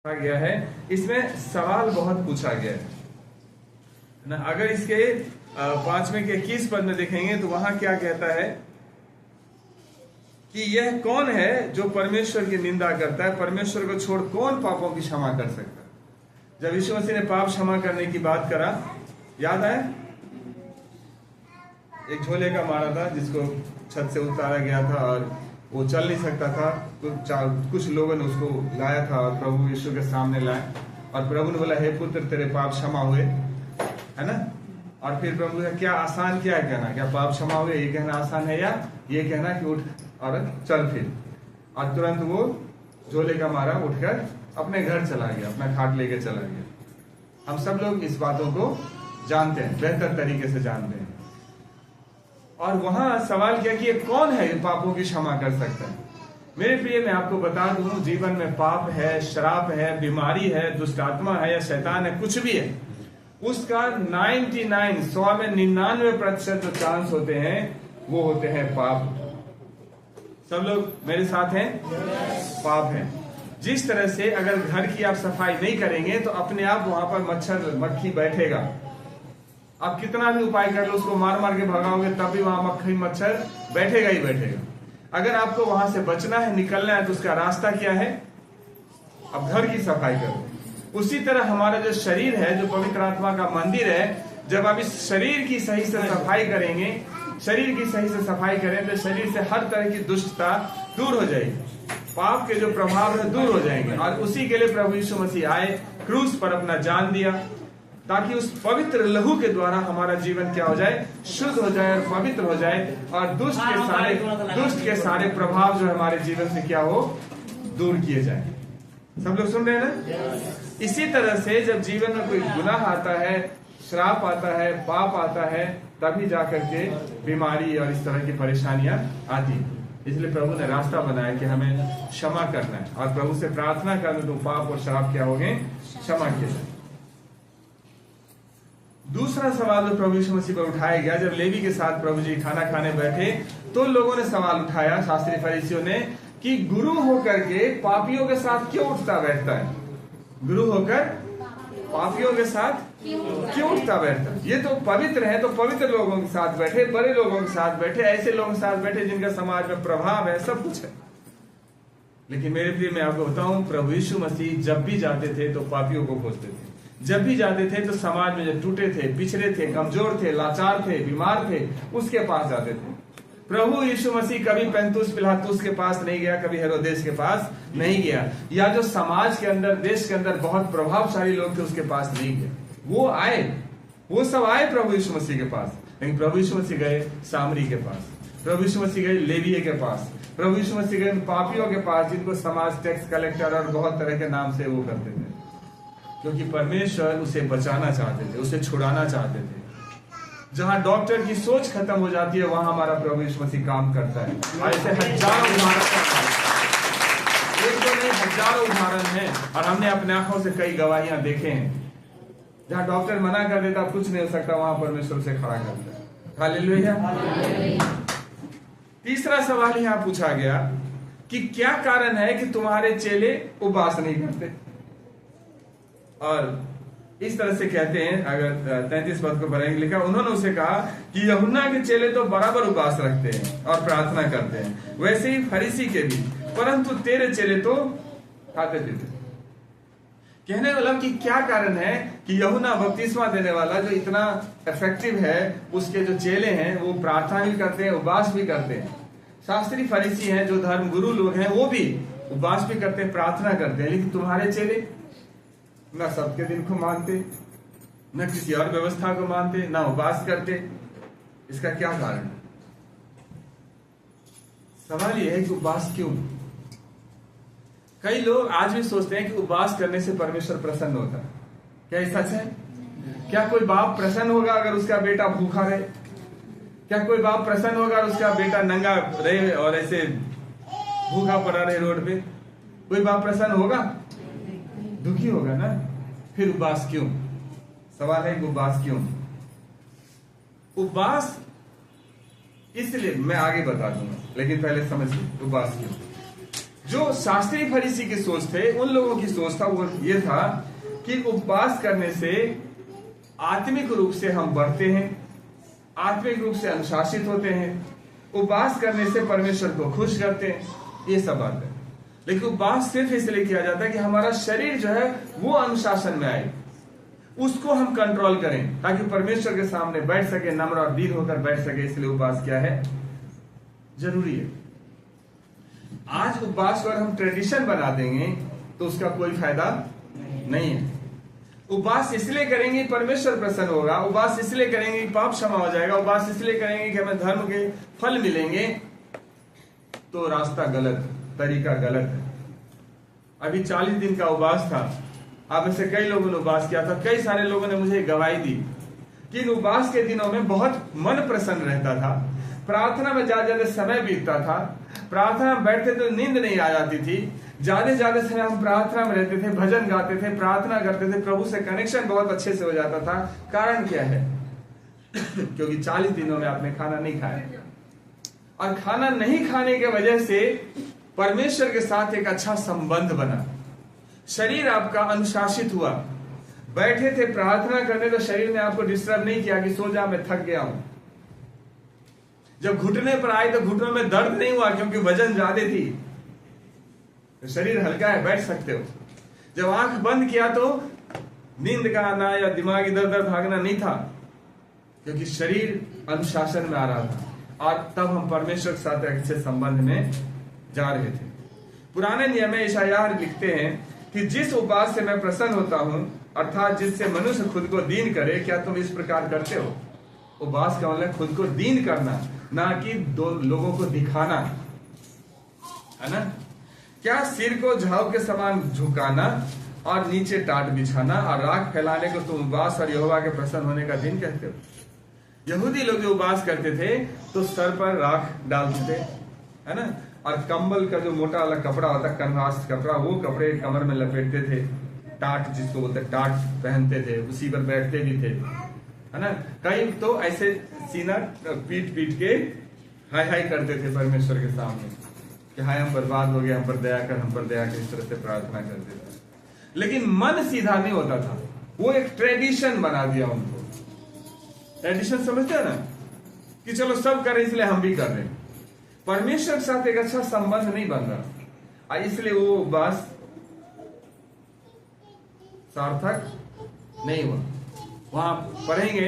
गया है। इसमें सवाल बहुत पूछा गया है ना। अगर इसके 5वें के 21 पद में देखेंगे तो वहां क्या कहता है कि यह कौन है जो परमेश्वर की निंदा करता है, परमेश्वर को छोड़ कौन पापों की क्षमा कर सकता है। जब यीशु मसीह ने पाप क्षमा करने की बात करा, याद है एक झोले का मारा था जिसको छत से उतारा गया था और वो चल नहीं सकता था। कुछ लोगों ने उसको लाया था और प्रभु यीशु के सामने लाया और प्रभु ने बोला, हे पुत्र तेरे पाप क्षमा हुए, है ना। और फिर प्रभु ने क्या आसान क्या है कहना, क्या पाप क्षमा हुए ये कहना आसान है या ये कहना कि उठ और चल फिर। और तुरंत वो झोले का मारा उठकर अपने घर चला गया, अपना खाट लेके चला गया। हम सब लोग इस बातों को जानते हैं, बेहतर तरीके से जानते हैं। और वहां सवाल किया कि ये कौन है पापों की क्षमा कर सकता है। मेरे प्रिय, मैं आपको बता दूं, जीवन में पाप है, श्राप है, बीमारी है, दुष्ट आत्मा है या शैतान है, कुछ भी है, उसका 99% जो चांस होते हैं वो होते हैं पाप। सब लोग मेरे साथ हैं? पाप है। जिस तरह से अगर घर की आप सफाई नहीं करेंगे तो अपने आप वहां पर मच्छर मक्खी बैठेगा। आप कितना भी उपाय कर लो, उसको मार मार के भगाओगे तब भी वहां मक्खी मच्छर बैठेगा ही बैठेगा। अगर आपको वहां से बचना है, निकलना है, तो उसका रास्ता क्या है? अब घर की सफाई करो। उसी तरह हमारा जो शरीर है, जो पवित्र आत्मा का मंदिर है, जब आप इस शरीर की सही से सफाई करेंगे, शरीर की सही से सफाई करें तो शरीर से हर तरह की दुष्टता दूर हो जाएगी, पाप के जो प्रभाव है दूर हो जाएंगे। और उसी के लिए प्रभु यीशु मसीह आए, क्रूस पर अपना जान दिया, ताकि उस पवित्र लहू के द्वारा हमारा जीवन क्या हो जाए? शुद्ध हो जाए और पवित्र हो जाए, और दुष्ट के सारे प्रभाव जो हमारे जीवन से क्या हो? दूर किए जाए। सब लोग सुन रहे हैं ना? इसी तरह से जब जीवन में कोई गुनाह आता है, श्राप आता है, पाप आता है, तभी जाकर के बीमारी और इस तरह की परेशानियां आती है। इसलिए प्रभु ने रास्ता बनाया कि हमें क्षमा करना है और प्रभु से प्रार्थना करना, तो पाप और श्राप क्या हो गए? क्षमा किए जाए। दूसरा सवाल जो प्रभु यीशु मसीह पर उठाया गया, जब लेवी के साथ प्रभु जी खाना खाने बैठे तो लोगों ने सवाल उठाया, शास्त्री फरीसियों ने, कि गुरु होकर के पापियों के साथ क्यों उठता बैठता है? गुरु होकर पापियों के साथ क्यों उठता बैठता है? ये तो पवित्र है, तो पवित्र लोगों के साथ बैठे, बड़े लोगों के साथ बैठे, ऐसे लोगों के साथ बैठे जिनका समाज में प्रभाव है, सब कुछ है। लेकिन मेरे प्रिय, मैं आपको बताऊं, प्रभु यीशु मसीह जब भी जाते थे तो पापियों को खोजते थे। जब भी जाते थे तो समाज में जो टूटे थे, पिछड़े थे, कमजोर थे, लाचार थे, बीमार थे, उसके पास जाते थे। प्रभु यीशु मसीह कभी पेंतुस पिलातुस के पास नहीं गया, कभी हेरोदेस के पास नहीं गया, या जो समाज के अंदर, देश के अंदर बहुत प्रभावशाली लोग थे उसके पास नहीं गए। वो आए, वो सब आए प्रभु यीशु मसीह के पास, लेकिन प्रभु यीशु मसीह गए सामरी के पास, प्रभु यीशु मसीह गए लेवीय के पास, प्रभु यीशु मसीह गए पापियों के पास, जिनको समाज टैक्स कलेक्टर और बहुत तरह के नाम से वो करते थे, क्योंकि परमेश्वर उसे बचाना चाहते थे, उसे छुड़ाना चाहते थे। जहां डॉक्टर की सोच खत्म हो जाती है, वहां हमारा प्रभु यीशु मसीह काम करता है। और ऐसे हजारों उदाहरण, एक तो नहीं हजारों उदाहरण हैं, और हमने अपने आंखों से कई गवाहियां देखे हैं। जहां डॉक्टर मना कर देता कुछ नहीं हो सकता, वहां परमेश्वर से खड़ा करता है। हालेलुया। तीसरा सवाल यहां पूछा गया कि क्या कारण है कि तुम्हारे चेले उपवास नहीं करते? और इस तरह से कहते हैं, अगर 33 पद को पढ़ेंगे, लिखा, उन्होंने उसे कहा कि यूहन्ना के चेले तो बराबर उपवास रखते हैं और प्रार्थना करते हैं, वैसे ही फरीसी के भी, परंतु तेरे चेले तो खाते पीते। कहने वाला कि क्या कारण है कि यूहन्ना बपतिस्मा देने वाला जो इतना इफेक्टिव है, उसके जो चेले हैं वो प्रार्थना भी करते हैं, उपवास भी करते हैं। शास्त्री फरीसी हैं, जो धर्म गुरु लोग हैं, वो भी उपवास भी करते हैं, प्रार्थना करते हैं, लेकिन तुम्हारे चेले न सबके दिन को मानते, न किसी और व्यवस्था को मानते, न उपवास करते। इसका क्या कारण है? सवाल यह है कि उपवास क्यों? कई लोग आज भी सोचते हैं कि उपवास करने से परमेश्वर प्रसन्न होता है। क्या ये सच है? क्या कोई बाप प्रसन्न होगा अगर उसका बेटा भूखा रहे? क्या कोई बाप प्रसन्न होगा अगर उसका बेटा नंगा रहे और ऐसे भूखा पड़ा रहे रोड पे? कोई बाप प्रसन्न होगा? दुखी होगा ना। फिर उपवास क्यों? सवाल है कि उपवास क्यों? उपवास इसलिए, मैं आगे बता दूंगा, लेकिन पहले समझिए उपवास क्यों। जो शास्त्री फरीसी की सोच थे, उन लोगों की सोच था वो ये था कि उपवास करने से आत्मिक रूप से हम बढ़ते हैं, आत्मिक रूप से अनुशासित होते हैं, उपवास करने से परमेश्वर को खुश करते हैं, ये सब बात है। लेकिन उपवास सिर्फ इसलिए किया जाता है कि हमारा शरीर जो है वो अनुशासन में आए, उसको हम कंट्रोल करें ताकि परमेश्वर के सामने बैठ सके, नम्र और दीन होकर बैठ सके। इसलिए उपवास क्या है, जरूरी है। आज उपवास पर हम ट्रेडिशन बना देंगे तो उसका कोई फायदा नहीं है। उपवास इसलिए करेंगे परमेश्वर प्रसन्न होगा, उपवास इसलिए करेंगे कि पाप क्षमा हो जाएगा, उपवास इसलिए करेंगे कि हमें धर्म के फल मिलेंगे, तो रास्ता गलत, तरीका गलत है। अभी 40 दिन का उपवास था, आप में से कई लोगों ने उपवास किया था, कई सारे लोगों ने मुझे गवाही दी कि इन उपवास के दिनों में बहुत मन प्रसन्न रहता था, प्रार्थना में ज्यादा समय बीतता था, प्रार्थना में बैठते तो नींद नहीं आ जाती थी, ज्यादा समय हम प्रार्थना में रहते थे, भजन गाते थे, प्रार्थना करते थे, प्रभु से कनेक्शन बहुत अच्छे से हो जाता था। कारण क्या है? क्योंकि 40 दिनों में आपने खाना नहीं खाया, और खाना नहीं खाने के वजह से परमेश्वर के साथ एक अच्छा संबंध बना, शरीर आपका अनुशासित हुआ। बैठे थे प्रार्थना करने तो शरीर ने आपको डिस्टर्ब नहीं किया कि सो जा, मैं थक गया हूं। जब घुटने पर आए तो घुटनों में दर्द नहीं हुआ क्योंकि वजन ज्यादा थी, तो शरीर हल्का है, बैठ सकते हो। जब आंख बंद किया तो नींद का आना या दिमाग इधर उधर भागना नहीं था, क्योंकि शरीर अनुशासन में आ रहा था, और तब हम परमेश्वर के साथ अच्छे संबंध में जा रहे थे। पुराने नियम में यशायाह लिखते हैं कि जिस उपवास से मैं प्रसन्न होता हूं, अर्थात जिससे मनुष्य खुद को दीन करे, क्या तुम इस प्रकार करते हो? उपवास का मतलब खुद को दीन करना, ना कि दो लोगों को दिखाना, है ना। क्या सिर को झाव के समान झुकाना और नीचे टाट बिछाना और राख फैलाने को तुम उपवास और यहोवा के प्रसन्न होने का दिन कहते हो? यहूदी लोग जो उपवास करते थे तो सर पर राख डालते थे, है ना, और कंबल का जो मोटा वाला कपड़ा होता है, कन्वास कपड़ा, वो कपड़े कमर में लपेटते थे, टाट जिसको बोलते टाट पहनते थे, उसी पर बैठते भी थे, है ना। कई तो ऐसे सीना पीट पीट के हाय हाय करते थे परमेश्वर के सामने कि हाय हम बर्बाद हो गए, हम पर दया कर, हम पर दया कर, इस तरह से प्रार्थना करते थे। लेकिन मन सीधा नहीं होता था, वो एक ट्रेडिशन बना दिया उनको। ट्रेडिशन समझते हैं ना, कि चलो सब करें इसलिए हम भी कर रहे हैं। परमेश्वर के साथ एक अच्छा संबंध नहीं बन रहा, इसलिए वो उपवास सार्थक नहीं हुआ। वहां पढ़ेंगे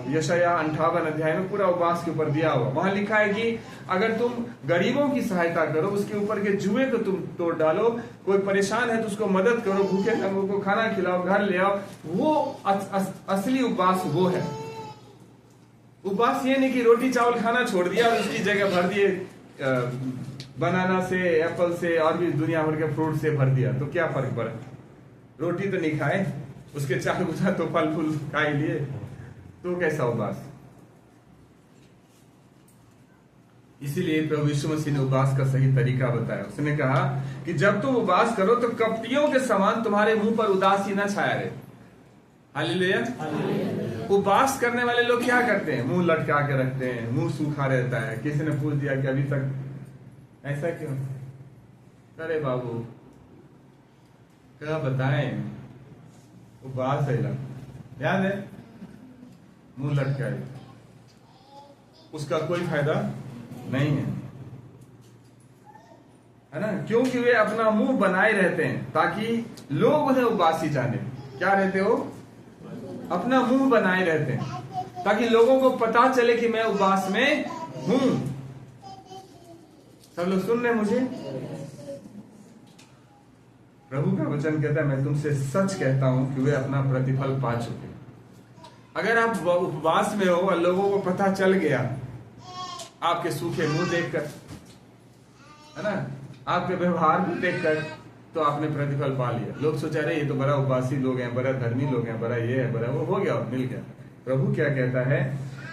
यशायाह 58 अध्याय में पूरा उपवास के ऊपर दिया हुआ। वहां लिखा है कि अगर तुम गरीबों की सहायता करो, उसके ऊपर के जुए को तुम तोड़ डालो, कोई परेशान है तो उसको मदद करो, भूखे लोगों को खाना खिलाओ, घर ले आओ, वो असली उपवास वो है। उपवास ये नहीं कि रोटी चावल खाना छोड़ दिया और उसकी जगह भर दिए बनाना से, एप्पल से और भी दुनिया भर के फ्रूट से भर दिया, तो क्या फर्क पड़ा? रोटी तो नहीं खाए, उसके चार गुना तो फल फूल खा ही लिए, तो कैसा उपवास? इसीलिए प्रभु यीशु मसीह ने उपवास का सही तरीका बताया। उसने कहा कि जब तुम उपवास करो तो कपटियों के समान तुम्हारे मुंह पर उदासी न छाया रहे। हालेलुया। उपवास करने वाले लोग क्या करते हैं? मुंह लटका के रखते हैं, मुंह सूखा रहता है। किसी ने पूछ दिया कि अभी तक ऐसा क्यों? अरे बाबू क्या बताएं, उपवास है, याद है, मुंह लटकाए, उसका कोई फायदा नहीं है ना। क्योंकि वे अपना मुंह बनाए रहते हैं ताकि लोग उन्हें उपवासी जाने। क्या रहते हो? अपना मुंह बनाए रहते हैं ताकि लोगों को पता चले कि मैं उपवास में हूं। सब लोग सुन रहे मुझे? प्रभु का वचन कहता है, मैं तुमसे सच कहता हूं कि वे अपना प्रतिफल पा चुके। अगर आप उपवास में हो और लोगों को पता चल गया आपके सूखे मुंह देखकर, है ना, आपके व्यवहार को देखकर, तो आपने प्रतिफल पा लिया। लोग सोचा रहे ये तो बड़ा उपवासी लोग हैं, बड़ा धर्मी लोग हैं, बड़ा ये है, बड़ा वो, हो गया, मिल गया। प्रभु क्या कहता है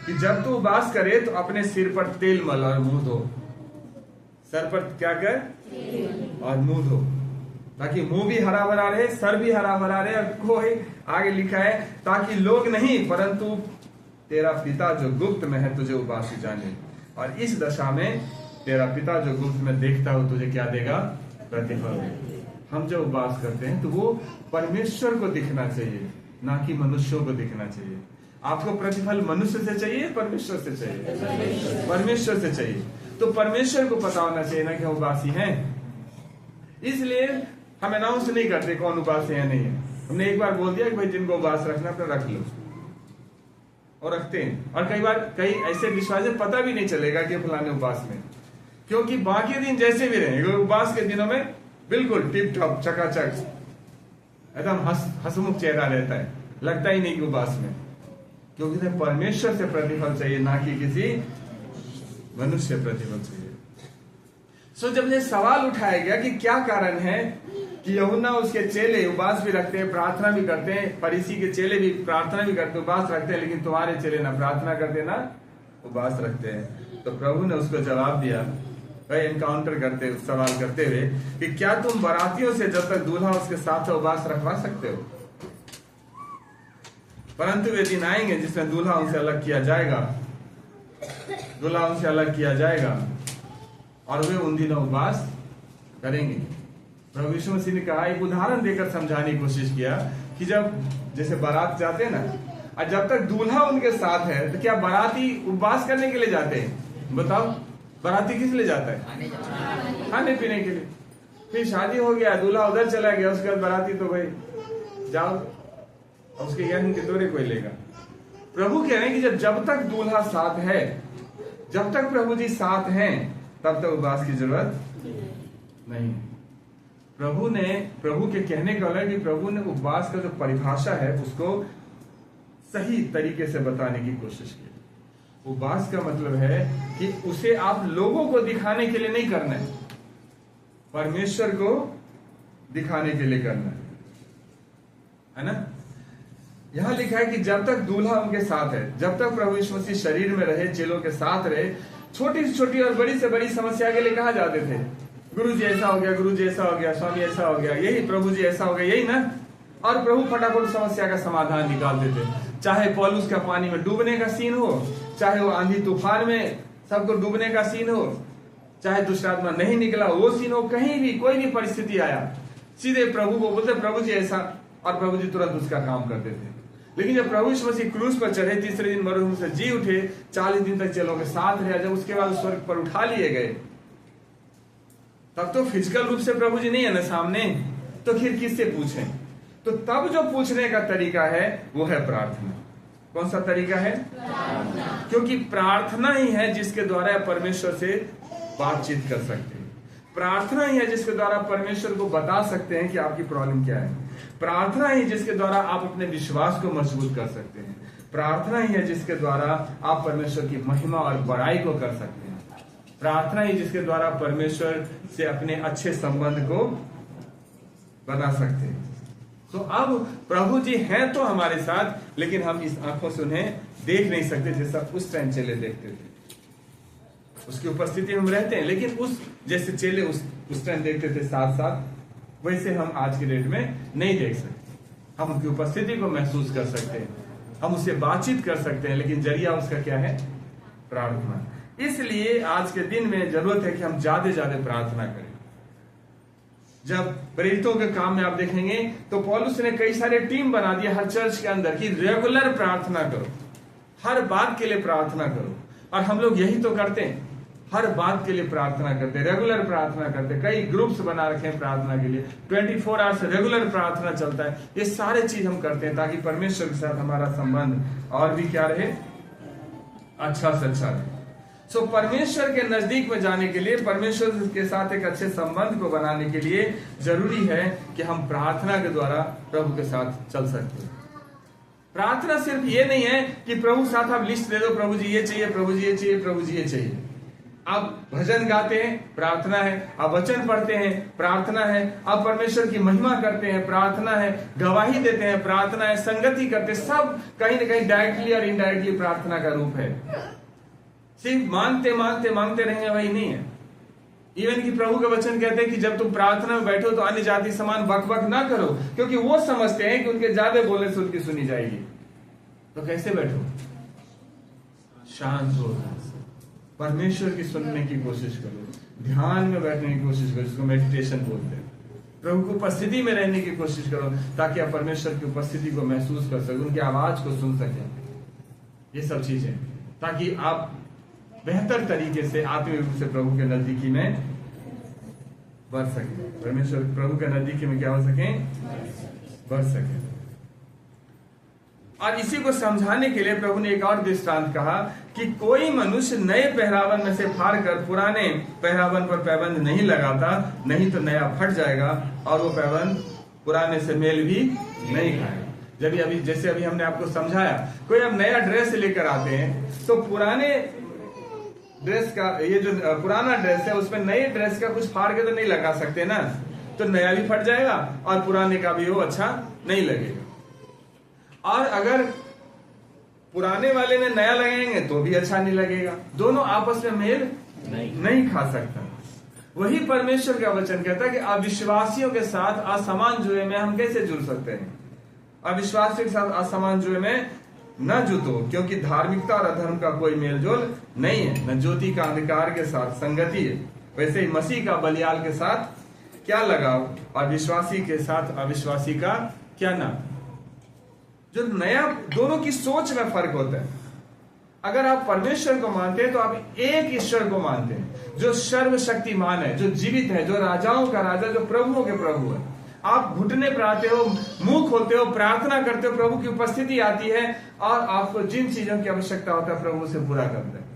कि जब तू उपवास करे तो अपने सिर पर तेल मल और मुंह धो। सर पर क्या कर और मुंह धो, ताकि मुंह भी हरा भरा रहे, सर भी हरा भरा रहे। और कोई आगे लिखा है ताकि लोग नहीं परंतु तेरा पिता जो गुप्त में है तुझे उपवासी जाने। और इस दशा में तेरा पिता जो गुप्त में देखता हो तुझे क्या देगा? प्रतिफल। हम जब उपवास करते हैं तो वो परमेश्वर को दिखना चाहिए, ना कि मनुष्यों को दिखना चाहिए। आपको प्रतिफल मनुष्य से चाहिए, परमेश्वर से चाहिए? परमेश्वर से चाहिए। तो परमेश्वर को पता होना चाहिए ना कि हम उपासी हैं। इसलिए हम अनाउंस नहीं करते कौन उपासी है नहीं है। हमने एक बार बोल दिया कि भाई जिनको उपवास रखना अपना रख लो, और रखते हैं। और कई बार कई ऐसे विश्वास पता भी नहीं चलेगा कि फलाने उपवास में, क्योंकि बाकी दिन जैसे भी रहेंगे उपवास के दिनों में बिल्कुल टिप टॉप चकाचक एकदम हंसमुख चेहरा रहता है, लगता ही नहीं कि उपवास में, क्योंकि परमेश्वर से प्रतिफल चाहिए, ना कि किसी मनुष्य से प्रतिफल चाहिए। सो जब ये सवाल उठाया गया कि क्या कारण है कि यूहन्ना उसके चेले उपवास भी रखते हैं, प्रार्थना भी करते हैं, फरीसी के चेले भी प्रार्थना भी करते, उपवास रखते हैं, लेकिन तुम्हारे चेले ना प्रार्थना करते ना उपवास रखते हैं, तो प्रभु ने उसको जवाब दिया, एनकाउंटर करते सवाल करते हुए कि क्या तुम बारातियों से जब तक दूल्हा उसके साथ उपवास रखवा सकते हो? परंतु वे दिन आएंगे जिसमें दूल्हा उनसे अलग किया जाएगा, दूल्हा उनसे अलग किया जाएगा, और वे उन दिनों उपवास करेंगे। प्रभु यीशु मसीह ने कहा, एक उदाहरण देकर समझाने की कोशिश किया कि जब जैसे बारात जाते हैं ना, और जब तक दूल्हा उनके साथ है तो क्या बाराती उपवास करने के लिए जाते हैं? बताओ, बाराती किस लिए जाता है? खाने पीने के लिए। फिर शादी हो गया, दूल्हा उधर चला गया, उसके बाद बाराती तो भाई जाओ, उसके यज्ञ के दौरे कोई लेगा। प्रभु कह रहे हैं कि जब तक दूल्हा साथ है, जब तक प्रभु जी साथ हैं, तब तक उपवास की जरूरत नहीं। प्रभु के कहने का है कि प्रभु ने उपवास का जो परिभाषा है उसको सही तरीके से बताने की कोशिश की। उपवास का मतलब है कि उसे आप लोगों को दिखाने के लिए नहीं करना है, परमेश्वर को दिखाने के लिए करना है ना। यहां लिखा है कि जब तक दूल्हा उनके साथ है, जब तक प्रभु यीशु मसीह शरीर में रहे, चेलों के साथ रहे, छोटी से छोटी और बड़ी से बड़ी समस्या के लिए कहा जाते थे, गुरु जी ऐसा हो गया, गुरु जी ऐसा हो गया, स्वामी ऐसा हो गया, यही प्रभु जी ऐसा हो गया, यही ना। और प्रभु फटाफट समस्या का समाधान निकालते थे। चाहे पौलुस का पानी में डूबने का सीन हो, चाहे वो आंधी तूफान में सबको डूबने का सीन हो, चाहे दुष्टात्मा नहीं निकला वो सीन हो, कहीं भी कोई भी परिस्थिति आया, सीधे प्रभु को बोलते प्रभु जी ऐसा, और प्रभु जी तुरंत उसका काम करते थे। लेकिन जब प्रभु यीशु मसीह क्रूस पर चढ़े, तीसरे दिन मरने से जी उठे, 40 दिन तक चेलों के साथ रहे, जब उसके बाद स्वर्ग पर उठा लिए गए, तब तो फिजिकल रूप से प्रभु जी नहीं है ना सामने, तो फिर किससे पूछें? तो तब जो पूछने का तरीका है वो है प्रार्थना। कौन सा तरीका है? क्योंकि प्रार्थना ही है जिसके द्वारा परमेश्वर से बातचीत कर सकते हैं। प्रार्थना ही है जिसके द्वारा परमेश्वर को बता सकते हैं कि आपकी प्रॉब्लम क्या है। प्रार्थना ही जिसके द्वारा आप अपने विश्वास को मजबूत कर सकते हैं। प्रार्थना ही है जिसके द्वारा आप परमेश्वर की महिमा और बड़ाई को कर सकते हैं। प्रार्थना ही जिसके द्वारा परमेश्वर से अपने अच्छे संबंध को बना सकते हैं। तो अब प्रभु जी हैं तो हमारे साथ, लेकिन हम इस आंखों से उन्हें देख नहीं सकते जैसा उस टाइम चेले देखते थे। उसकी उपस्थिति में हम रहते हैं, लेकिन उस जैसे चेले उस टाइम देखते थे साथ साथ, वैसे हम आज के डेट में नहीं देख सकते। हम उनकी उपस्थिति को महसूस कर सकते हैं, हम उससे बातचीत कर सकते हैं, लेकिन जरिया उसका क्या है? प्रार्थना। इसलिए आज के दिन में जरूरत है कि हम ज्यादा ज्यादा प्रार्थना करें। जब प्रेरितों के काम में आप देखेंगे तो पौलुस ने कई सारे टीम बना दिए हर चर्च के अंदर कि रेगुलर प्रार्थना करो, हर बात के लिए प्रार्थना करो। और हम लोग यही तो करते हैं, हर बात के लिए प्रार्थना करते हैं, रेगुलर प्रार्थना करते हैं। कई ग्रुप्स बना रखे हैं प्रार्थना के लिए, 24 आवर्स रेगुलर प्रार्थना चलता है। ये सारे चीज हम करते हैं ताकि परमेश्वर के साथ हमारा संबंध और भी क्या रहे? अच्छा से अच्छा रहे। सो परमेश्वर के नजदीक में जाने के लिए, परमेश्वर के साथ एक अच्छे संबंध को बनाने के लिए जरूरी है कि हम प्रार्थना के द्वारा प्रभु के साथ चल सकते हैं। प्रार्थना सिर्फ ये नहीं है कि प्रभु साथ आप लिस्ट दे दो, प्रभु जी ये चाहिए, प्रभु जी ये चाहिए, प्रभु जी ये चाहिए। आप भजन गाते हैं, प्रार्थना है। आप वचन पढ़ते हैं, प्रार्थना है। आप परमेश्वर की महिमा करते हैं, प्रार्थना है। गवाही देते हैं, प्रार्थना है। संगति करते, सब कहीं ना कहीं डायरेक्टली और इनडायरेक्टली प्रार्थना का रूप है। सिर्फ मांगते मांगते मांगते रहेंगे वही नहीं है। इवन कि प्रभु के वचन कहते हैं कि जब तुम प्रार्थना में बैठो तो अन्य जाति समान बक बक ना करो, क्योंकि वो समझते हैं कि उनके ज्यादा बोलने से उनकी सुनी जाएगी। तो कैसे बैठो? शांत हो, परमेश्वर की सुनने की कोशिश करो, ध्यान में बैठने की कोशिश करो, जिसको मेडिटेशन बोलते हैं। प्रभु की उपस्थिति में रहने की कोशिश करो ताकि आप परमेश्वर की उपस्थिति को महसूस कर सके, उनकी आवाज को सुन सके। ये सब चीजें ताकि आप बेहतर तरीके से आत्मिक रूप से प्रभु के नजदीकी में बढ़ सके, परमेश्वर प्रभु के नजदीकी में क्या हो सके, बढ़ सके। और इसी को समझाने के लिए प्रभु ने एक और दृष्टांत कहा कि कोई मनुष्य नए पहरावन में से फाड़कर पुराने पहरावन पर पैबंद नहीं लगाता, नहीं तो नया फट जाएगा और वो पैबंद पुराने से मेल भी नहीं खाएगा। जब अभी जैसे अभी हमने आपको समझाया, कोई अब नया ड्रेस लेकर आते हैं तो पुराने ड्रेस का, ये जो पुराना ड्रेस है उसमें नए ड्रेस का कुछ फाड़ के तो नहीं लगा सकते ना, तो नया भी फट जाएगा और पुराने का भी वो अच्छा नहीं लगेगा। और अगर पुराने वाले ने नया लगाएंगे तो भी अच्छा नहीं लगेगा, दोनों आपस में मेल नहीं खा सकता। वही परमेश्वर का वचन कहता है कि अविश्वासियों के साथ असमान जुए में हम कैसे जुड़ सकते हैं। अविश्वासियों के साथ असमान जुए में न जुटो, क्योंकि धार्मिकता और अधर्म का कोई मेलजोल नहीं है, न ज्योति का अंधकार के साथ संगति है। वैसे ही मसीह का बलियाल के साथ क्या लगाव और विश्वासी के साथ अविश्वासी का क्या नाम। जो नया, दोनों की सोच में फर्क होता है। अगर आप परमेश्वर को मानते हैं तो आप एक ईश्वर को मानते हैं जो सर्वशक्तिमान है, जो जीवित है, जो राजाओं का राजा, जो प्रभुओं के प्रभु है। आप घुटने पर आते हो, मुंह खोलते हो, प्रार्थना करते हो, प्रभु की उपस्थिति आती है और आपको जिन चीजों की आवश्यकता होता है प्रभु से पूरा करते हैं।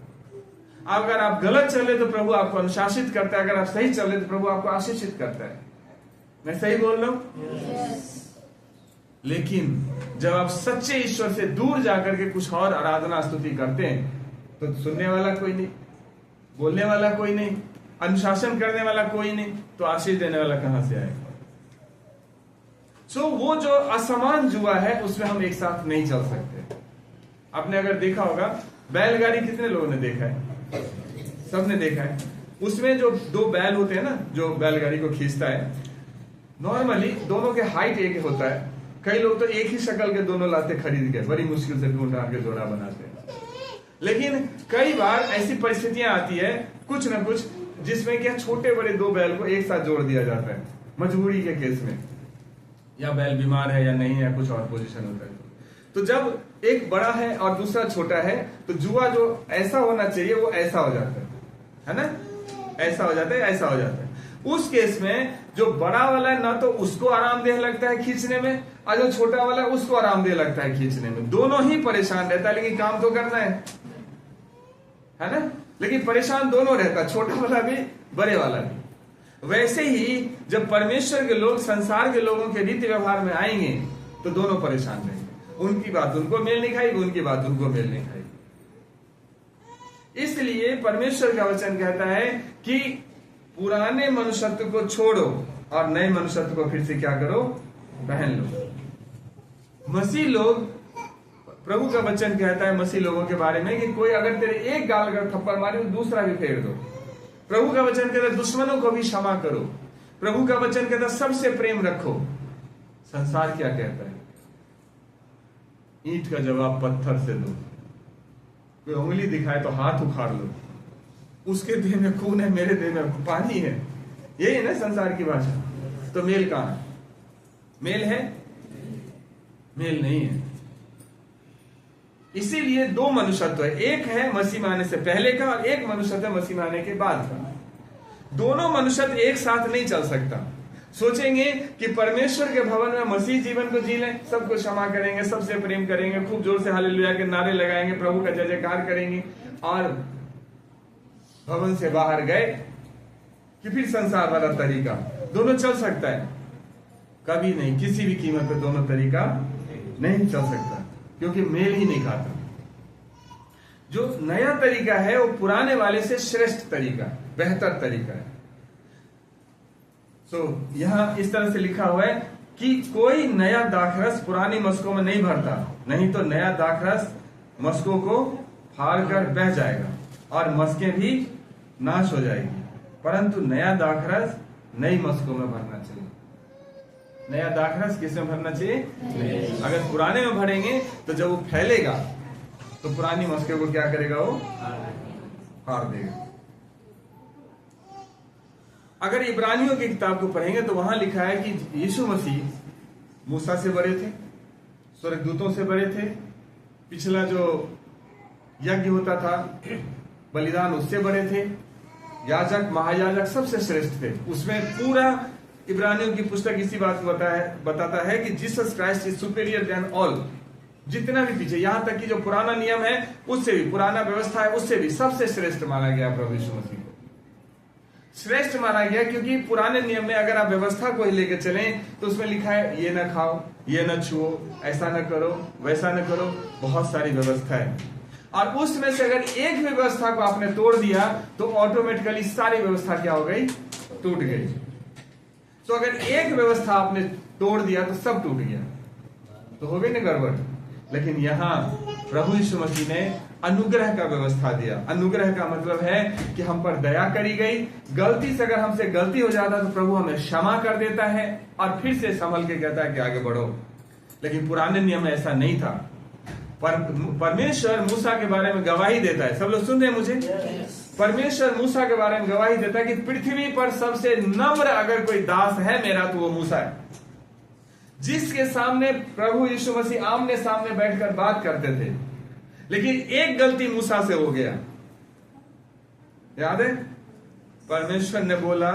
अगर आप गलत चले तो प्रभु आपको अनुशासित करता है, अगर आप सही चले तो प्रभु आपको आशीषित करता है। मैं सही बोल रहा हूं? लेकिन जब आप सच्चे ईश्वर से दूर जाकर के कुछ और आराधना स्तुति करते हैं तो सुनने वाला कोई नहीं, बोलने वाला कोई नहीं, अनुशासन करने वाला कोई नहीं, तो आशीष देने वाला कहां से आएगा। वो जो असमान जुआ है उसमें हम एक साथ नहीं चल सकते। आपने अगर देखा होगा, बैलगाड़ी कितने लोगों ने देखा है? सबने देखा है। उसमें जो दो बैल होते हैं ना, जो बैलगाड़ी को खींचता है, नॉर्मली दोनों के हाइट एक होता है। कई लोग तो एक ही शक्ल के दोनों लाते खरीद के बड़ी मुश्किल से ढूंढ के जोड़ा बनाते हैं। लेकिन कई बार ऐसी परिस्थितियां आती है कुछ ना कुछ जिसमें क्या छोटे बड़े दो बैल को एक साथ जोड़ दिया जाता है, मजबूरी के केस में, या बैल बीमार है या नहीं है, कुछ और पोजीशन होता है। तो जब एक बड़ा है और दूसरा छोटा है तो जुआ जो ऐसा होना चाहिए वो ऐसा हो जाता है ना, ऐसा हो जाता है, ऐसा हो जाता है। उस केस में जो बड़ा वाला है ना तो उसको आरामदेह लगता है खींचने में, और जो छोटा वाला है उसको आरामदेह लगता है खींचने में। दोनों ही परेशान रहता है, लेकिन काम तो करना है ना, लेकिन परेशान दोनों रहता, छोटा वाला भी बड़े वाला भी। वैसे ही जब परमेश्वर के लोग संसार के लोगों के रीति व्यवहार में आएंगे तो दोनों परेशान रहेंगे। उनकी बात उनको मेल नहीं खाएगी, उनकी बात उनको मेल नहीं खाएगी। इसलिए परमेश्वर का वचन कहता है कि पुराने मनुष्यत्व को छोड़ो और नए मनुष्यत्व को फिर से क्या करो, पहन लो। मसीह लोग, प्रभु का वचन कहता है मसीह लोगों के बारे में कि कोई अगर तेरे एक गाल का थप्पड़ मारे तो दूसरा भी फेर दो। प्रभु का वचन कहता है दुश्मनों को भी क्षमा करो। प्रभु का वचन कहता है सबसे प्रेम रखो। संसार क्या कहता है? ईंट का जवाब पत्थर से दो, कोई उंगली दिखाए तो हाथ उखाड़ लो, उसके देह में खून है, मेरे देह में पानी है। यही है ना संसार की भाषा। तो मेल कहां है? मेल है? मेल नहीं है। इसीलिए दो मनुष्यत्व है, एक है मसीह आने से पहले का और एक मनुष्यत्व है मसीह आने के बाद का। दोनों मनुष्यत्व एक साथ नहीं चल सकता। सोचेंगे कि परमेश्वर के भवन में मसीह जीवन को जी लें, सबको क्षमा करेंगे, सबसे प्रेम करेंगे, खूब जोर से हालेलुया के नारे लगाएंगे, प्रभु का जय जयकार करेंगे, और भवन से बाहर गए कि फिर संसार वाला तरीका। दोनों चल सकता है? कभी नहीं, किसी भी कीमत पे दोनों तरीका नहीं चल सकता, क्योंकि मेल ही नहीं खाता। जो नया तरीका है वो पुराने वाले से श्रेष्ठ तरीका, बेहतर तरीका है। यहां इस तरह से लिखा हुआ है कि कोई नया दाखरस पुरानी मस्कों में नहीं भरता, नहीं तो नया दाखरस मस्कों को फाड़ कर बह जाएगा और मस्कें भी नाश हो जाएगी, परंतु नया दाखरस नई मस्कों में भरना चाहिए। नया दाखरस किस में भरना चाहिए? अगर पुराने में भरेंगे तो जब वो फैलेगा तो पुरानी मस्कों को क्या करेगा? वो हार देगा। अगर इब्रानियों की किताब को पढ़ेंगे तो वहां लिखा है कि यीशु मसीह मूसा से बड़े थे, स्वर्गदूतों से बड़े थे, पिछला जो यज्ञ होता था बलिदान उससे बड़े थे, याजक महायाजक सबसे श्रेष्ठ थे। उसमें पूरा इब्रानियों की पुस्तक इसी बात को बताता है कि Jesus Christ is superior then all. जितना भी पीछे, यहां तक कि जो पुराना नियम है उससे भी, पुराना व्यवस्था है उससे भी सबसे श्रेष्ठ माना गया प्रभु यीशु मसीह को। श्रेष्ठ माना गया क्योंकि पुराने नियम में अगर आप व्यवस्था को ही लेकर चलें तो उसमें लिखा है ये न खाओ, ये न छुओ, ऐसा न करो, वैसा न करो, बहुत सारी व्यवस्था है। और उसमें से अगर एक भी व्यवस्था को आपने तोड़ दिया तो ऑटोमेटिकली सारी व्यवस्था क्या हो गई? टूट गई। तो अगर एक व्यवस्था आपने तोड़ दिया तो सब टूट गया, तो हो गई ना गड़बड़। लेकिन यहां प्रभु यीशु मसीह ने अनुग्रह का व्यवस्था दिया। अनुग्रह का मतलब है कि हम पर दया करी गई। गलती से अगर हमसे गलती हो जाता तो प्रभु हमें क्षमा कर देता है और फिर से संभल के कहता है कि आगे बढ़ो। लेकिन पुराने नियम में ऐसा नहीं था। परमेश्वर मूसा के बारे में गवाही देता है। सब लोग सुन रहे हैं मुझे? परमेश्वर मूसा के बारे में गवाही देता है कि पृथ्वी पर सबसे नम्र अगर कोई दास है मेरा तो वो मूसा है, जिसके सामने प्रभु यीशु मसीह आमने सामने बैठकर बात करते थे। लेकिन एक गलती मूसा से हो गया, याद है? परमेश्वर ने बोला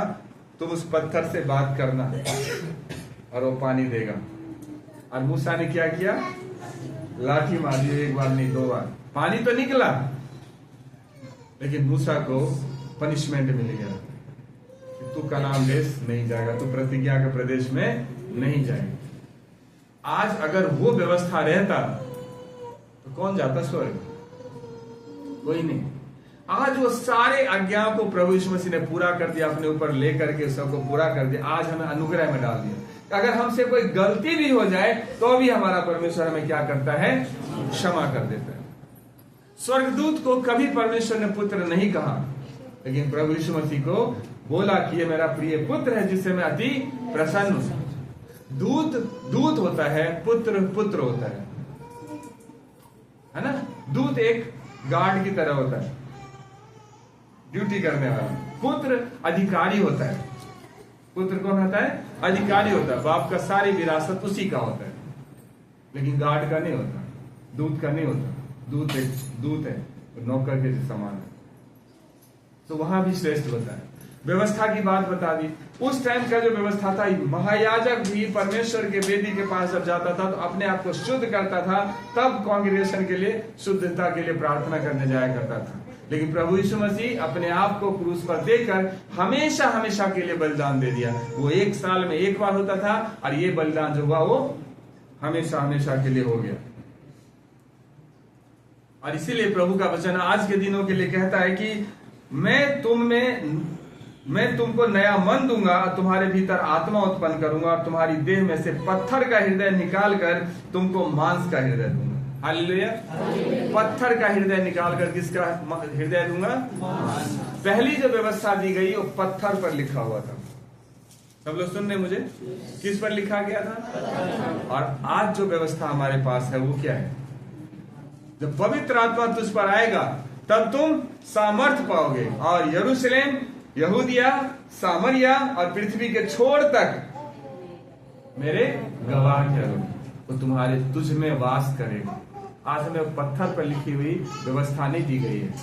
तुम उस पत्थर से बात करना और वो पानी देगा। और मूसा ने क्या किया? लाठी मारी, एक बार नहीं दो बार। पानी तो निकला लेकिन मूसा को पनिशमेंट मिल गया कि तू कनान देश नहीं जाएगा, तू प्रतिज्ञा के प्रदेश में नहीं जाएगा। आज अगर वो व्यवस्था रहता तो कौन जाता स्वर्ग? कोई नहीं। आज वो सारे आज्ञाओं को प्रभु यीशु मसीह ने पूरा कर दिया, अपने ऊपर लेकर के सबको पूरा कर दिया। आज हमें अनुग्रह में डाल दिया। अगर हमसे कोई गलती भी हो जाए तो भी हमारा परमेश्वर हमें क्या करता है? क्षमा कर देता है। स्वर्गदूत को कभी परमेश्वर ने पुत्र नहीं कहा, लेकिन प्रभु यीशु मसीह को बोला कि ये मेरा प्रिय पुत्र है जिससे मैं अति प्रसन्न हूं। दूत दूत होता है, पुत्र पुत्र होता है ना? दूत एक गार्ड की तरह होता है, ड्यूटी करने वाला। पुत्र अधिकारी होता है। पुत्र कौन होता है? अधिकारी होता है। बाप का सारी विरासत उसी का होता है, लेकिन गार्ड का नहीं होता, दूत का नहीं होता। दूत है, नौकर के समान है। तो वहां भी श्रेष्ठ बताया। व्यवस्था की बात बता दी। उस टाइम का जो व्यवस्था था, महायाजक भी परमेश्वर के वेदी के पास जब जाता था तो अपने आप को शुद्ध करता था, तब कांग्रेगेशन के लिए शुद्धता के लिए प्रार्थना करने जाया करता था। लेकिन प्रभु यीशु मसीह अपने आप को क्रूस पर देकर हमेशा हमेशा के लिए बलिदान दे दिया। वो एक साल में एक बार होता था और ये बलिदान जो हुआ वो हमेशा हमेशा के लिए हो गया। और इसीलिए प्रभु का वचन आज के दिनों के लिए कहता है कि मैं तुमको नया मन दूंगा, तुम्हारे भीतर आत्मा उत्पन्न करूंगा और तुम्हारी देह में से पत्थर का हृदय निकाल कर तुमको मांस का हृदय दूंगा। हालेलुया। पत्थर का हृदय निकाल कर किसका हृदय दूंगा? पहली जो व्यवस्था दी गई वो पत्थर पर लिखा हुआ था। सब लोग सुन रहे मुझे? किस पर लिखा गया था? और आज जो व्यवस्था हमारे पास है वो क्या है? जब पवित्र आत्मा तुझ पर आएगा तब तुम सामर्थ पाओगे और यरूशलेम, यहूदिया, सामरिया और पृथ्वी के छोर तक मेरे गवाह ठहरोगे। वो तुम्हारे तुझ में वास करेगा। आज हमें पत्थर पर लिखी हुई व्यवस्था नहीं दी गई है।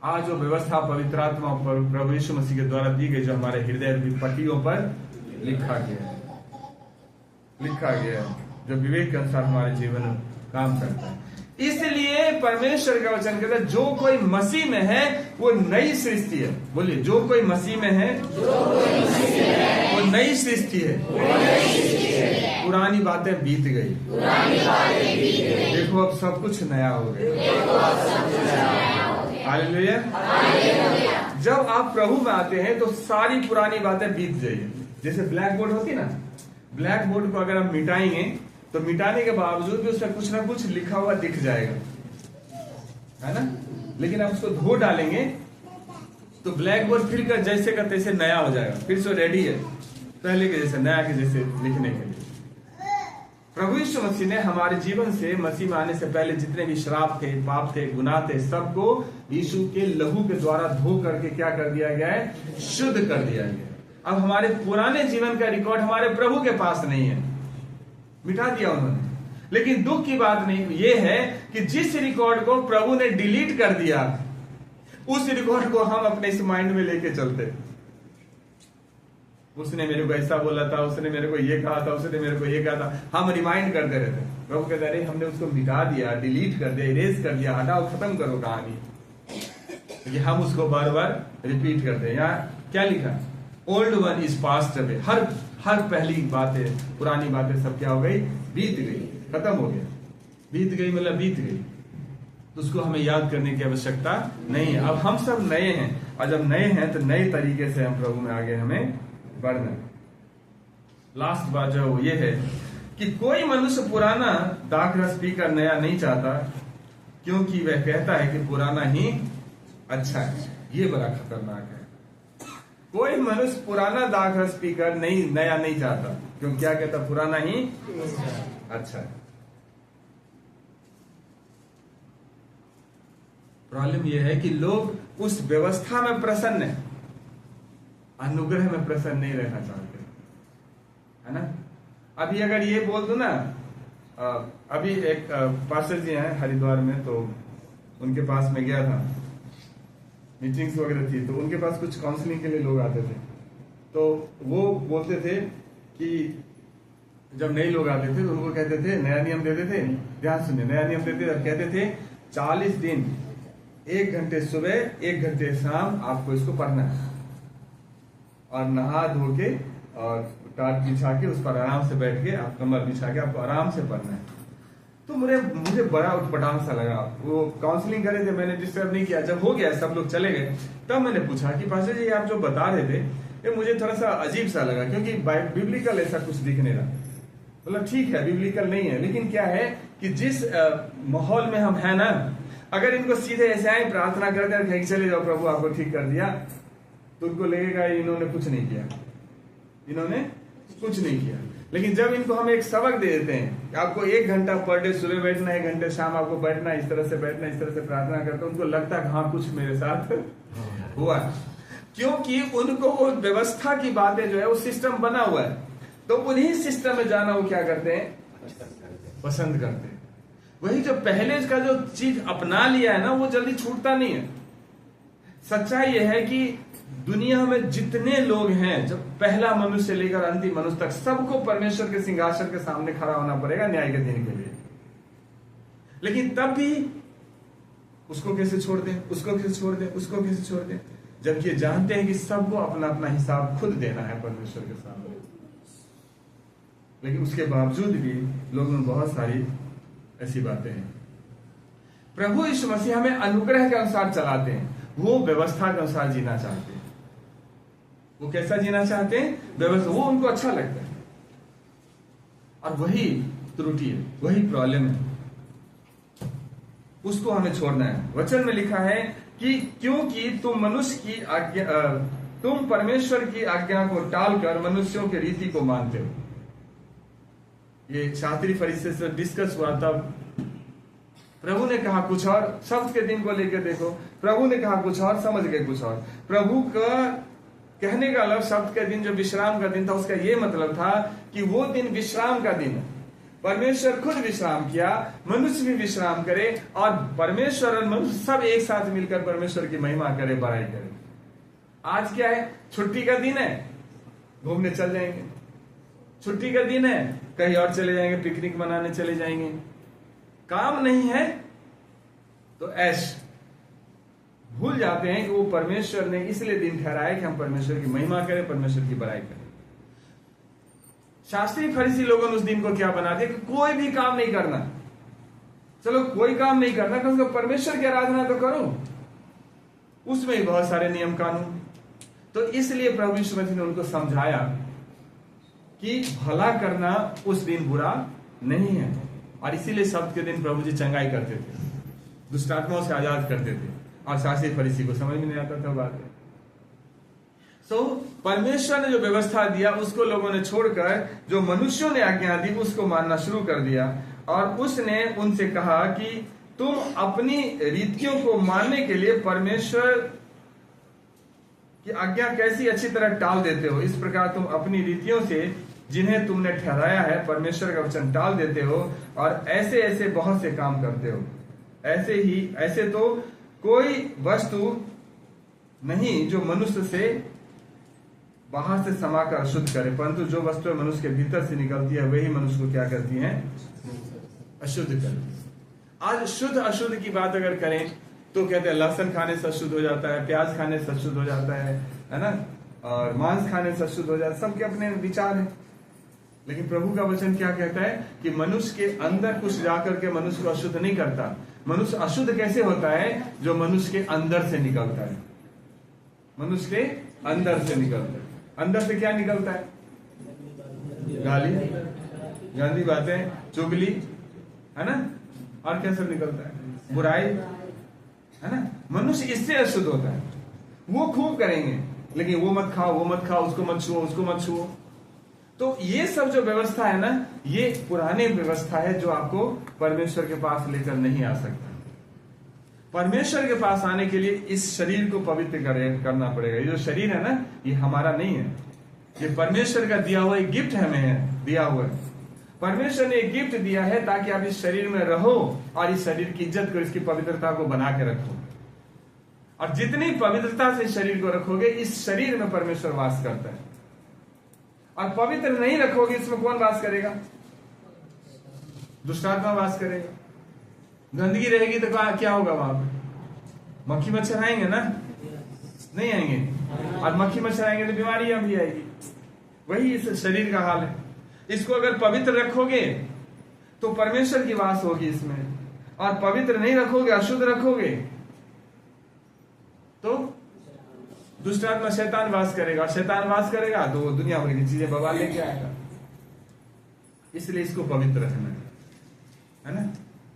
आज जो व्यवस्था पवित्र आत्मा पर प्रभु यीशु मसीह के द्वारा दी गई, जो हमारे हृदय की पट्टियों पर लिखा गया है, जो विवेक के अनुसार हमारे जीवन में काम करता है। इसलिए परमेश्वर का वचन कहता है जो कोई मसीह में है वो नई सृष्टि है। बोलिए, जो कोई मसीह में है वो नई सृष्टि है। पुरानी बातें बीत गई, देखो अब सब कुछ नया हो गया। हालेलुया। जब आप प्रभु में आते हैं तो सारी पुरानी बातें बीत जाएगी। जैसे ब्लैक बोर्ड होती ना, ब्लैक बोर्ड को अगर हम मिटाएंगे तो मिटाने के बावजूद भी उसमें कुछ ना कुछ लिखा हुआ दिख जाएगा, है ना? लेकिन आप उसको धो डालेंगे तो ब्लैक बोर्ड फिर का जैसे का तैसे नया हो जाएगा, फिर से रेडी है पहले के जैसे, नया के जैसे लिखने के लिए। प्रभु यीशु मसीह ने हमारे जीवन से, मसीह में आने से पहले जितने भी श्राप थे, पाप थे, गुनाह थे, सबको यीशु के लहू के द्वारा धो करके क्या कर दिया गया है? शुद्ध कर दिया गया। अब हमारे पुराने जीवन का रिकॉर्ड हमारे प्रभु के पास नहीं है, मिटा दिया उन्होंने। लेकिन दुख की बात नहीं ये है कि जिस रिकॉर्ड को प्रभु ने डिलीट कर दिया, उस रिकॉर्ड को हम अपने इस माइंड में लेके चलते। उसने मेरे को ऐसा बोला था, उसने मेरे को ये कहा था, उसने मेरे को ये कहा था, हम रिमाइंड करते रहते। प्रभु कहते अरे हमने उसको मिटा दिया, डिलीट कर दिया, इरेज कर दिया, हटाओ, खत्म करो कहानी। ये हम उसको बार बार रिपीट करते हैं। यहाँ क्या लिखा? Old one is passed away. हर पहली बातें, पुरानी बातें सब क्या हो गई? बीत गई, खत्म हो गया। बीत गई मतलब बीत गई, तो उसको हमें याद करने की आवश्यकता नहीं है। अब हम सब नए हैं, और जब नए हैं तो नए तरीके से हम प्रभु में आगे हमें बढ़ना। लास्ट बात जो वो ये है कि कोई मनुष्य पुराना दाखरस पीकर नया नहीं चाहता, क्योंकि वह कहता है कि पुराना ही अच्छा है। ये बड़ा खतरनाक है। कोई मनुष्य पुराना दाखरस पीकर नया नहीं चाहता, क्योंकि क्या कहता? पुराना ही अच्छा है। प्रॉब्लम यह है कि लोग उस व्यवस्था में प्रसन्न है, अनुग्रह में प्रसन्न नहीं रहना चाहते, है ना। अभी अगर ये बोल दो ना, अभी एक पास्टर जी हैं हरिद्वार में, तो उनके पास में गया था, मीटिंग्स वगैरह थी, तो उनके पास कुछ काउंसलिंग के लिए लोग आते थे। तो वो बोलते थे कि जब नए लोग आते थे तो उनको कहते थे, नया नियम देते थे, ध्यान सुनिए, नया नियम देते थे, कहते थे 40 दिन 1 घंटे सुबह 1 घंटे शाम आपको इसको पढ़ना है, और नहा धो के और टाट बिछा के उस पर आराम से बैठ के, आप कमर बिछा के आपको आराम से पढ़ना है। तो मुझे बड़ा उटपटांग सा लगा। वो काउंसलिंग करे थे, मैंने डिस्टर्ब नहीं किया। जब हो गया, सब लोग चले गए, तब मैंने पूछा कि पास्टर जी आप जो बता रहे थे ये मुझे थोड़ा सा अजीब सा लगा, क्योंकि बिब्लिकल ऐसा कुछ दिख नहीं रहा। मतलब ठीक है, बिब्लिकल नहीं है, लेकिन क्या है कि जिस माहौल में हम हैं ना, अगर इनको सीधे ऐसे आए प्रार्थना करते हैं कहीं चले जाओ प्रभु आपको ठीक कर दिया, तो उनको लगेगा इन्होंने कुछ नहीं किया, इन्होंने कुछ नहीं किया। लेकिन जब इनको हम एक सबक दे देते हैं कि आपको 1 घंटा पर डे सुबह बैठना है, 1 घंटे शाम आपको बैठना है, इस तरह से बैठना, इस तरह से प्रार्थना करते, उनको लगता है हाँ कुछ मेरे साथ हुआ, क्योंकि उनको वो व्यवस्था की बातें जो है वो सिस्टम बना हुआ है, तो उन्हीं सिस्टम में जाना वो क्या करते हैं? पसंद करते हैं। वही जो पहले का जो चीज अपना लिया है ना, वो जल्दी छूटता नहीं है। सच्चाई यह है कि दुनिया में जितने लोग हैं, जब पहला मनुष्य से लेकर अंतिम मनुष्य तक, सबको परमेश्वर के सिंहासन के सामने खड़ा होना पड़ेगा न्याय के दिन के लिए। लेकिन तब भी उसको कैसे छोड़ दें, उसको कैसे छोड़ दें, उसको कैसे छोड़ दें, जबकि ये जानते हैं कि सबको अपना अपना हिसाब खुद देना है परमेश्वर के सामने। लेकिन उसके बावजूद भी लोगों में बहुत सारी ऐसी बातें हैं। प्रभु यीशु मसीह हमें अनुग्रह के अनुसार चलाते हैं, वो व्यवस्था के अनुसार जीना चाहते हैं। वो कैसा जीना चाहते हैं? व्यवस्था, वो उनको अच्छा लगता है। और वही त्रुटि है, वही प्रॉब्लम है, उसको हमें छोड़ना है। वचन में लिखा है कि क्योंकि तुम मनुष्य की आज्ञा, तुम परमेश्वर की आज्ञा को टालकर मनुष्यों की रीति को मानते हो। ये शास्त्री फरीसी से डिस्कस हुआ, तब प्रभु ने कहा कुछ और, शब्द के दिन को लेकर देखो, प्रभु ने कहा कुछ और, समझ गए कुछ और। प्रभु का कहने का मतलब शब्द का दिन जो विश्राम का दिन था, उसका यह मतलब था कि वो दिन विश्राम का दिन है। परमेश्वर खुद विश्राम किया, मनुष्य भी विश्राम करे, और परमेश्वर और मनुष्य सब एक साथ मिलकर परमेश्वर की महिमा करे, बड़ाई करे। आज क्या है? छुट्टी का दिन है, घूमने चल जाएंगे। छुट्टी का दिन है, कहीं और चले जाएंगे, पिकनिक मनाने चले जाएंगे। काम नहीं है तो ऐश। भूल जाते हैं कि वो परमेश्वर ने इसलिए दिन ठहराया कि हम परमेश्वर की महिमा करें, परमेश्वर की बड़ाई करें। शास्त्री फरीसी लोगों ने उस दिन को क्या बना दिया कि कोई भी काम नहीं करना। चलो कोई काम नहीं करना, कम से कम परमेश्वर की आराधना तो करो। उसमें ही बहुत सारे नियम कानून। तो इसलिए प्रभु यीशु मसीह ने उनको समझाया कि भला करना उस दिन बुरा नहीं है। और इसीलिए शब्द के दिन प्रभु जी चंगाई करते थे, दुष्टात्माओं से आजाद करते थे, और शास्त्री फरीसी को समझ में नहीं आता था बात। परमेश्वर ने जो व्यवस्था दिया उसको लोगों ने छोड़कर जो मनुष्यों ने आज्ञा दी उसको मानना शुरू कर दिया, और उसने उनसे कहा कि तुम अपनी रीतियों को मानने के लिए परमेश्वर की आज्ञा कैसी अच्छी तरह टाल देते हो। इस प्रकार तुम अपनी रीतियों से जिन्हें तुमने ठहराया है परमेश्वर का वचन टाल देते हो, और ऐसे ऐसे बहुत से काम करते हो। ऐसे तो कोई वस्तु नहीं जो मनुष्य से बाहर से समाकर अशुद्ध करे, परंतु जो वस्तु मनुष्य के भीतर से निकलती है वही मनुष्य को क्या करती है, अशुद्ध करती है। आज शुद्ध अशुद्ध की बात अगर करें तो कहते हैं लहसुन खाने से अशुद्ध हो जाता है, प्याज खाने से अशुद्ध हो जाता है ना, और मांस खाने से अशुद्ध हो जाता है। सबके अपने विचार हैं, लेकिन प्रभु का वचन क्या कहता है कि मनुष्य के अंदर कुछ जाकर के मनुष्य को अशुद्ध नहीं करता। मनुष्य अशुद्ध कैसे होता है, जो मनुष्य के अंदर से निकलता है। मनुष्य के अंदर से निकलता है। अंदर से क्या निकलता है, गाली, गंदी बातें, चुगली, है ना, और क्या सब निकलता है, बुराई, है ना। मनुष्य इससे अशुद्ध होता है। वो खूब करेंगे, लेकिन वो मत खाओ, वो मत खाओ, उसको मत छुओ, उसको मत छुओ। तो ये सब जो व्यवस्था है ना, ये पुराने व्यवस्था है जो आपको परमेश्वर के पास लेकर नहीं आ सकता। परमेश्वर के पास आने के लिए इस शरीर को पवित्र करना पड़ेगा। ये जो शरीर है ना, ये हमारा नहीं है, ये परमेश्वर का दिया हुआ एक गिफ्ट हमें दिया हुआ है। परमेश्वर ने एक गिफ्ट दिया है ताकि आप इस शरीर में रहो और इस शरीर की इज्जत को, इसकी पवित्रता को बना के रखो। और जितनी पवित्रता से शरीर को रखोगे, इस शरीर में परमेश्वर वास करता है। और पवित्र नहीं रखोगे, इसमें कौन वास करेगा, दुष्टात्मा वास करेगा। गंदगी रहेगी तो क्या होगा, वहां पर मक्खी मच्छर आएंगे ना, नहीं आएंगे, और मक्खी मच्छर आएंगे तो बीमारियां भी आएगी। वही इस शरीर का हाल है। इसको अगर पवित्र रखोगे तो परमेश्वर की वास होगी इसमें, और पवित्र नहीं रखोगे, अशुद्ध रखोगे, तो दुष्टात्मा शैतान वास करेगा। शैतान वास करेगा तो दुनिया भर की चीजें बवाल लेके आएगा। इसलिए इसको पवित्र रखना है ना,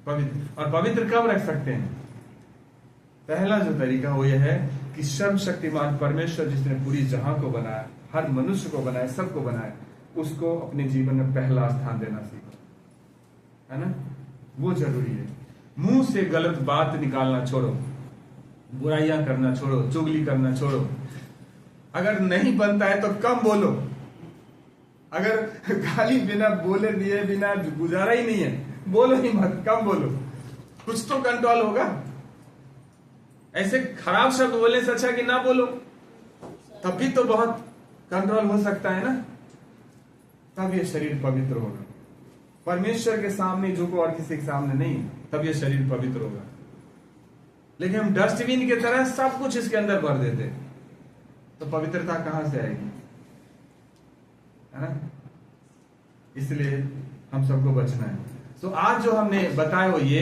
पवित्र। और पवित्र कब रख सकते हैं, पहला जो तरीका वो यह है कि सर्वशक्तिमान परमेश्वर जिसने पूरी जहां को बनाया, हर मनुष्य को बनाया, सबको बनाया, उसको अपने जीवन में पहला स्थान देना सीखो, है ना। वो जरूरी है। मुंह से गलत बात निकालना छोड़ो, बुराइयां करना छोड़ो, चुगली करना छोड़ो। अगर नहीं बनता है तो कम बोलो। अगर गाली बिना बोले दिए बिना गुजारा ही नहीं है, बोलो ही मत, कम बोलो, कुछ तो कंट्रोल होगा। ऐसे खराब शब्द बोलने से अच्छा कि ना बोलो, तब भी तो बहुत कंट्रोल हो सकता है ना। तब ये शरीर पवित्र होगा। परमेश्वर के सामने झुको और किसी के सामने नहीं, तब ये शरीर पवित्र होगा। लेकिन हम डस्टबिन की तरह सब कुछ इसके अंदर भर देते, तो पवित्रता कहां से आएगी, है ना। इसलिए हम सबको बचना है। तो आज जो हमने बताया वो ये